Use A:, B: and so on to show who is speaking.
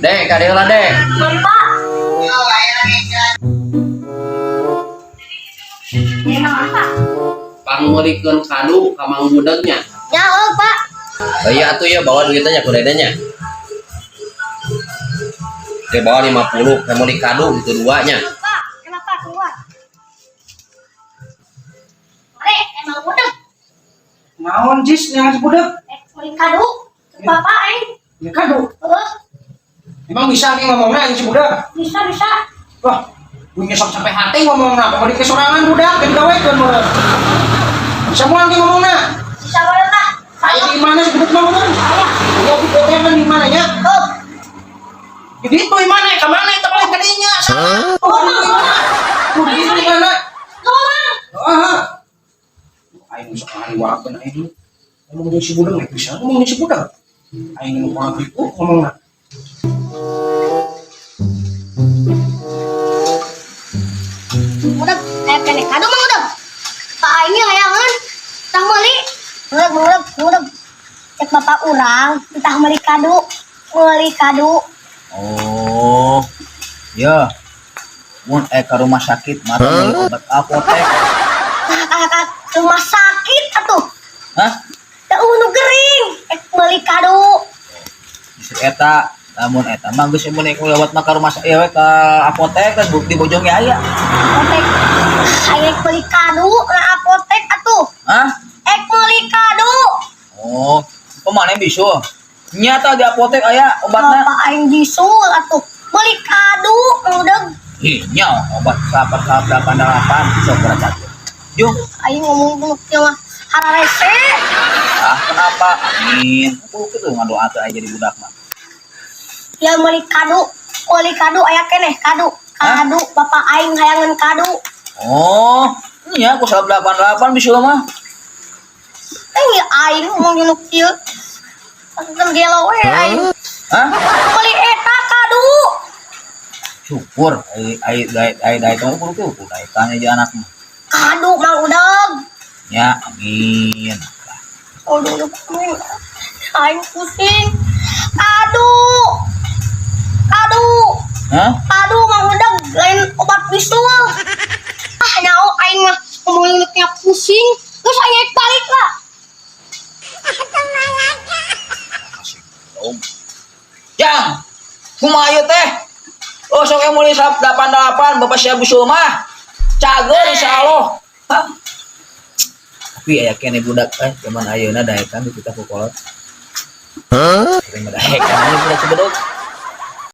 A: Dek, kadang lah dek.
B: Bapak. Emang apa?
A: Pangulikeun kadu ka Mang Budegnya.
B: Ya, oh, Pak.
A: Oh iya atuh ya bawa duitnya ku dedenya. Dia bawa 50, saya mau dikadu itu duanya.
B: Pak, kenapa keluar? Mare, emang budeg.
C: Naon jis yang budeg?
B: Beli kado. Bapak,
C: Ya kado. Emang bisa nih ngomongnya yang si budeg?
B: bisa.
C: Wah, gue nyesok sampai hati ngomongnya. Pokoknya kesorangan budak, dan gawe kan budeg. Bisa mulang nih ngomongnya.
B: Bisa boleh, Pak.
C: Saya di mana si budeg ngomongnya? Ya di budeg kan di mana ya?
B: Oh,
C: Jadi itu di mana? Ke mana itu paling gedenya? Oh, di mana? Di mana?
B: ngomong.
C: Ayo sok hari walaupun ayo ngomong si budeg nggak bisa ngomong si budeg. Ayo ngomong itu ngomongnya.
B: Budeg, kene kado mah budeg. Pak ini hayangan tah meuli. Budeg. Cek bapak urang, entah meuli kado.
D: Oh, ya. Mun ke rumah sakit, mata beli obat apotek.
B: Kakak rumah sakit atuh.
D: Hah?
B: Da nu gering, meuli kado.
D: Bisa eta, namun eta mah geus mun lewat mah ka rumah sakit we ka apotek kan di bojong aya.
B: Apotek. Aya meuli kado na apotek atuh.
D: Hah?
B: Meuli kado.
D: Oh, kemana bisu? Nyata di apotek aya obatna.
B: Bapak aing bisul atuh. Meuli kado budeg.
D: Ih, nya obat sahabat 88 sok berat. Yuk,
B: Aing ngomong teh mah hararese.
D: kenapa? Amin. Aku kitu ngadoa teh aja di budak mah.
B: Ya meuli kado aya keneh kado. Kado bapak aing hayangan kado.
D: Oh, nya aku 88 bisu mah.
B: Aing ngomong jeung kieu. Kan gelo we aing.
D: Hah?
B: Meuli eta kado.
D: Syukur ai dai tong kudu dai tanya je anak mah.
B: Kado Mang Udeg.
D: Ya, amin.
B: Aduh, aing pusing. Kado.
D: Hah?
B: Kado Mang Udeg lain obat bisul. Nyao aing mah ngomong leuknya pusing. Terus aing balik lah.
D: Jang, kumaha ieu teh? Oh, sok yang mulai 88 Bapak Syah Busul mah. Cager insyaallah. Hah? Tapi aya kene budak zaman ayeuna daekan di kita kukolot. Hah? Daekan ini budak sebedog.